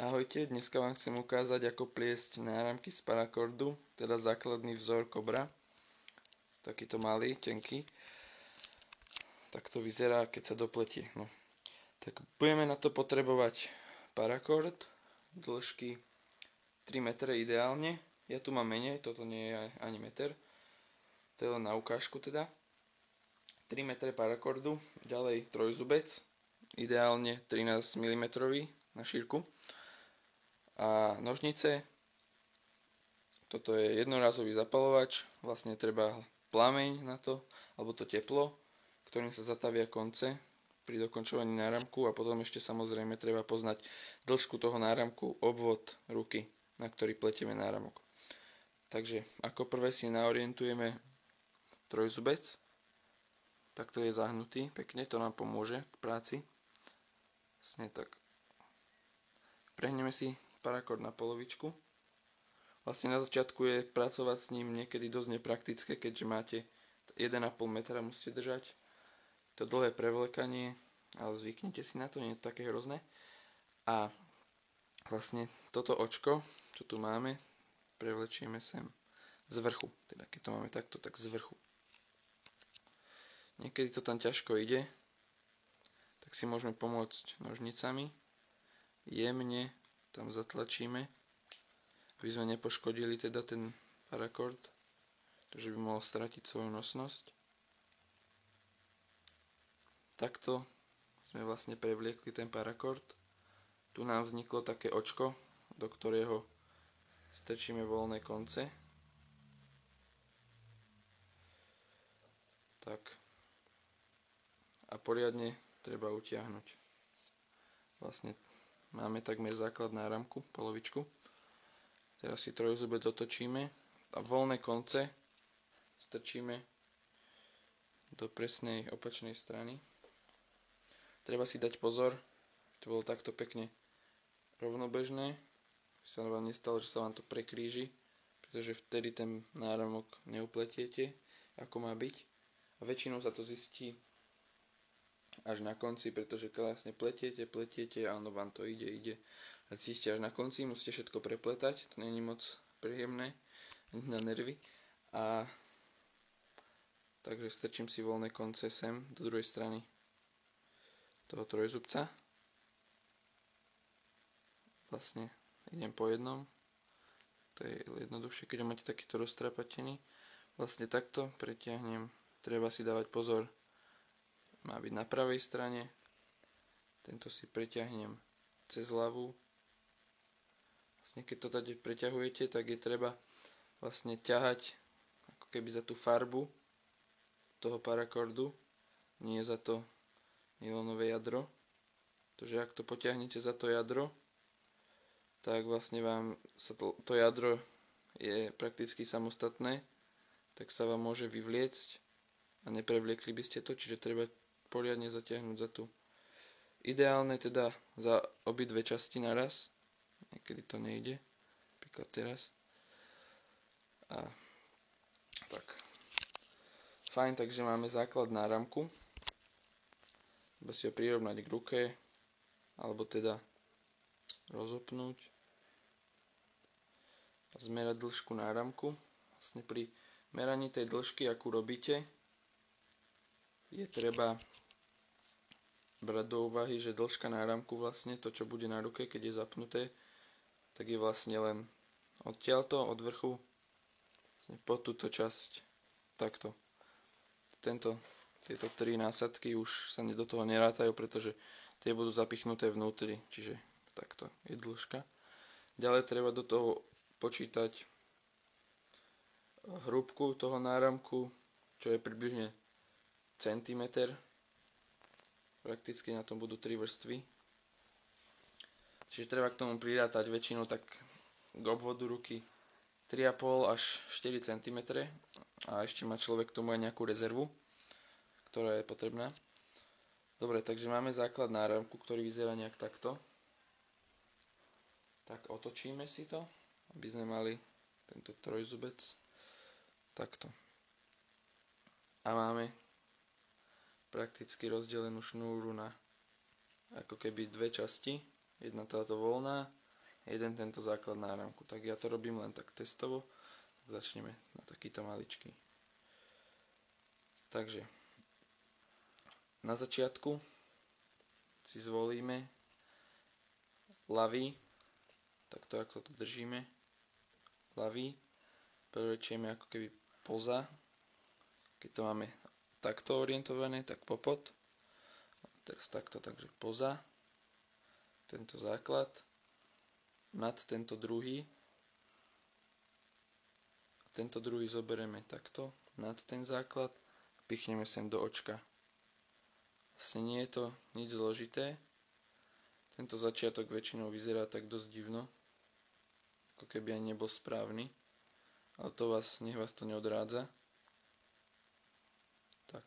Ahojte, dneska vám chcem ukázať, ako pliesť náramky z parakordu, teda základný vzor Cobra. Takýto malý, tenký. Tak to vyzerá, keď sa dopletie. No. Tak budeme na to potrebovať parakord, dĺžky 3 metre ideálne. Ja tu mám menej, toto nie je ani meter. To je len na ukážku teda. 3 metre parakordu, ďalej trojzubec, ideálne 13 mm na šírku. A nožnice, toto je jednorázový zapalovač, vlastne treba plameň na to, alebo to teplo, ktorým sa zatavia konce pri dokončovaní náramku, a potom ešte samozrejme treba poznať dĺžku toho náramku, obvod ruky, na ktorý pletieme náramok. Takže ako prvé si naorientujeme trojzubec, takto je zahnutý pekne, to nám pomôže k práci. Vlastne tak. Prehneme si parakord na polovičku. Vlastne na začiatku je pracovať s ním niekedy dosť nepraktické, keďže máte 1,5 metra musíte držať. To dlhé prevlekanie, ale zvyknite si na to, nie je to také hrozné. A vlastne toto očko, čo tu máme, prevlečieme sem z vrchu. Teda keď to máme takto, tak z vrchu. Niekedy to tam ťažko ide, tak si môžeme pomôcť nožnicami. Jemne tam zatlačíme, aby sme nepoškodili teda ten parakord, takže by mohol stratiť svoju nosnosť. Takto sme vlastne prevliekli ten parakord. Tu nám vzniklo také očko, do ktorého strčíme voľné konce. Tak. A poriadne treba utiahnuť. Vlastne máme takmer základ náramku, polovičku. Teraz si trojzubec otočíme a voľné konce strčíme do presnej opačnej strany. Treba si dať pozor, to bolo takto pekne rovnobežné, aby sa vám nestalo, že sa vám to prekríži, pretože vtedy ten náramok neupletiete, ako má byť. A väčšinou sa to zistí až na konci, pretože krásne pletiete a ono vám to ide. A zistíte až na konci, musíte všetko prepletať, to nie je moc príjemné na nervy. A takže strčím si voľné konce sem do druhej strany toho trojzubca. Vlastne idem po jednom, to je jednoduchšie, keď máte takýto roztrapatený. Vlastne takto pretiahnem, treba si dávať pozor, má byť na pravej strane, tento si preťahnem cez ľavú. Vlastne keď to tady preťahujete, tak je treba vlastne ťahať ako keby za tú farbu toho parakordu, nie za to nylonové jadro. Takže ak to potiahnete za to jadro, tak vlastne vám sa to jadro je prakticky samostatné, tak sa vám môže vyvliecť a neprevliekli by ste to, čiže treba poriadne zatiahnuť za tú. Ideálne teda za obidve časti naraz, niekedy to nejde, napríklad teraz. A tak. Fajn, takže máme základ náramku. Treba si ho prirovnať k ruke, alebo teda rozopnúť a zmerať dĺžku náramku. Vlastne pri meraní tej dĺžky, akú robíte, je treba brať do úvahy, že dĺžka náramku, vlastne to, čo bude na ruke, keď je zapnuté, tak je vlastne len odtiaľto, od vrchu, vlastne po túto časť, takto. Tieto 3 násadky už sa do toho nerátajú, pretože tie budú zapichnuté vnútri, čiže takto je dĺžka. Ďalej treba do toho počítať hrúbku toho náramku, čo je približne centimeter. Prakticky na tom budú 3 vrstvy. Čiže treba k tomu prirátať väčšinou tak k obvodu ruky 3,5 až 4 cm. A ešte má človek k tomu aj nejakú rezervu, ktorá je potrebná. Dobre, takže máme základ náramku, ktorý vyzerá nejak takto. Tak otočíme si to, aby sme mali tento trojzubec takto. A máme prakticky rozdelenú šnúru na ako keby dve časti. Jedna táto voľná jeden tento základ náramku. Tak ja to robím len tak testovo. Začneme na takýto maličký. Takže na začiatku si zvolíme ľavý, takto ako to držíme, ľavý, prevečieme ako keby poza, keď to máme takto orientované, tak popod, teraz takto, takže poza, tento základ, nad tento druhý zoberieme takto, nad ten základ, pichneme sem do očka. Vlastne nie je to nič zložité. Tento začiatok väčšinou vyzerá tak dosť divno, ako keby ani nebol správny, ale to nech vás to neodrádza. Tak.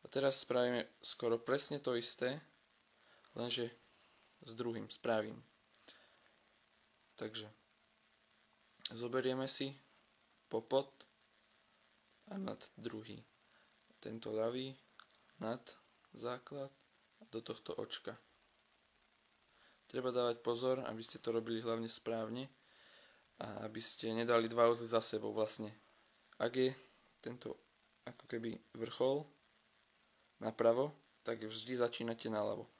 A teraz spravíme skoro presne to isté, lenže s druhým, s pravým. Takže zoberieme si popod a nad druhý. Tento ľavý nad základ do tohto očka. Treba dávať pozor, aby ste to robili hlavne správne a aby ste nedali dva uzly za sebou vlastne. Ak je tento ako keby vrchol napravo, tak vždy začínate naľavo.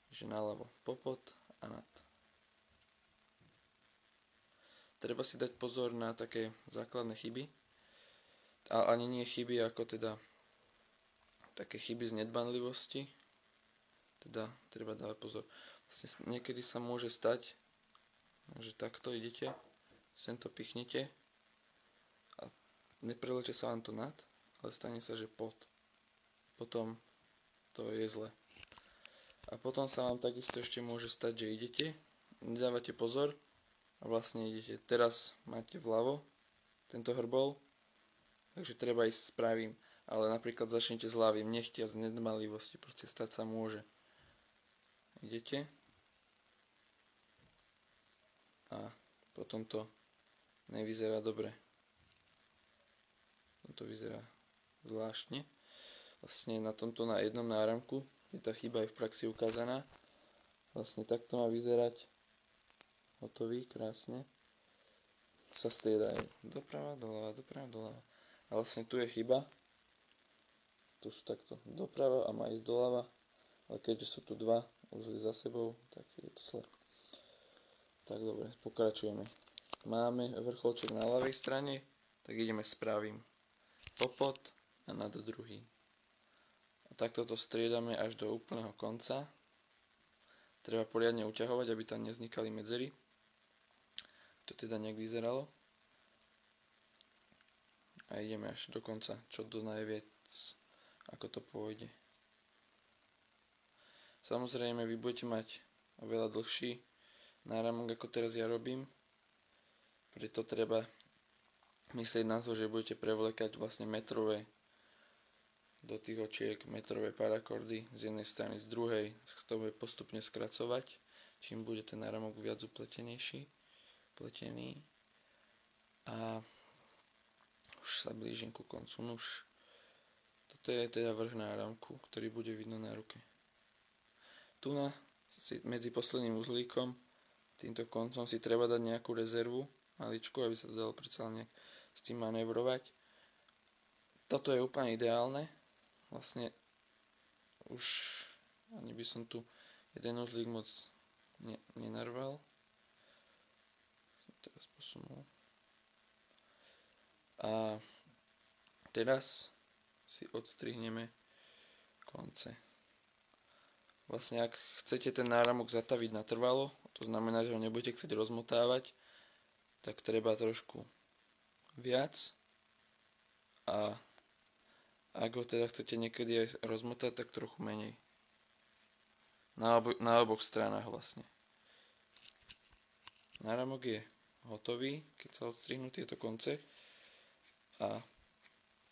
Takže naľavo popod a nad. Treba si dať pozor na také základné chyby. A ani nie chyby ako teda také chyby z nedbanlivosti. Teda treba dávať pozor. Vlastne niekedy sa môže stať, že takto idete, sem to pichnete a nepreleče sa vám to nad, ale stane sa, že pod. Potom to je zle. A potom sa vám takisto ešte môže stať, že idete, nedávate pozor a vlastne idete. Teraz máte vľavo tento hrbol, takže treba ísť s pravým. Ale napríklad začnete s ľavým, nechtia z nedbanlivosti, proste stať sa môže. Idete a potom to nevyzerá dobre. To vyzerá zvláštne. Vlastne na tomto na jednom náramku je tá chyba aj v praxi ukázaná. Vlastne takto má vyzerať hotový, krásne. Sa striedajú doprava, doľava. A vlastne tu je chyba. Tu sú takto doprava a má ísť doľava, ale keďže sú tu dva uzly za sebou, tak je to zle. Tak dobre, pokračujeme. Máme vrcholček na ľavej strane, tak ideme s pravým. Popod a nad druhý. A takto to striedame až do úplného konca. Treba poriadne uťahovať, aby tam nevznikali medzery. To teda nejak vyzeralo. A ideme až do konca, čo do najviac, ako to pôjde. Samozrejme, vy budete mať oveľa dlhší náramok, ako teraz ja robím. Preto treba myslieť na to, že budete prevlekať vlastne metrové do tých očiek, metrové parakordy z jednej strany, z druhej. To bude postupne skracovať, čím bude ten náramok viac upletený. A už sa blížim ku koncu. Nuž. Toto je teda vrch náramku, ktorý bude vidno na ruke. Tu medzi posledným uzlíkom, týmto koncom si treba dať nejakú rezervu, maličku, aby sa to dalo predsa nejak s tým manévrovať. Toto je úplne ideálne. Vlastne už ani by som tu jeden uzlík moc nenarval. Teraz posunul. A teraz si odstrihneme konce. Vlastne ak chcete ten náramok zataviť natrvalo, to znamená, že ho nebudete chcieť rozmotávať, tak treba trošku viac. A ak ho teda chcete niekedy aj rozmotať, tak trochu menej. Na oboch stranách vlastne. Náramok je hotový, keď sa odstrihnú tieto konce. A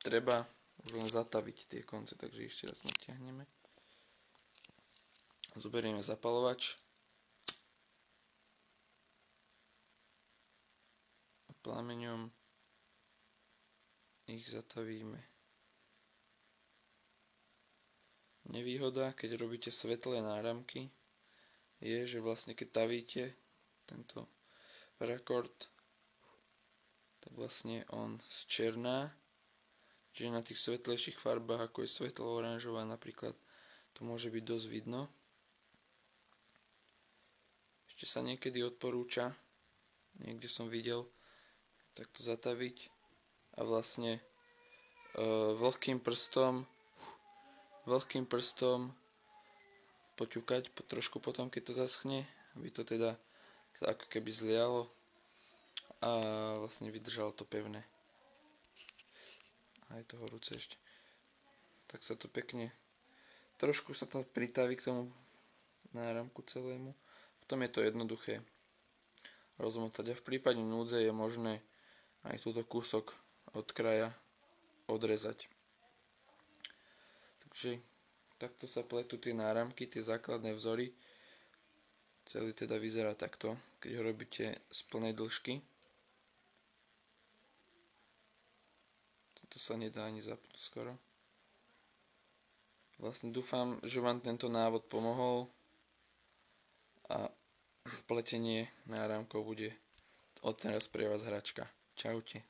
treba už len zataviť tie konce, takže ešte raz natiahneme. Zoberieme zapalovač a plameňom ich zatavíme. Nevýhoda, keď robíte svetlé náramky, je, že vlastne keď tavíte tento paracord, tak vlastne on zčerná, čiže na tých svetlejších farbách, ako je svetlo oranžová napríklad, to môže byť dosť vidno. Ešte sa niekedy odporúča, niekde som videl, takto zataviť a vlastne vlhkým prstom poťukať trošku potom, keď to zaschne, aby to teda sa ako keby zlialo a vlastne vydržalo to pevné. A je to horúce ešte. Tak sa to pekne, trošku sa to pritaví k tomu náramku celému. Potom je to jednoduché rozmotať a v prípade núdze je možné aj túto kúsok od kraja odrezať. Takže takto sa pletú tie náramky, tie základné vzory. Celý teda vyzerá takto, keď ho robíte z plnej dĺžky. Toto sa nedá ani zapnúť skoro. Vlastne dúfam, že vám tento návod pomohol a pletenie náramkov bude odteraz pre vás hračka. Čaute.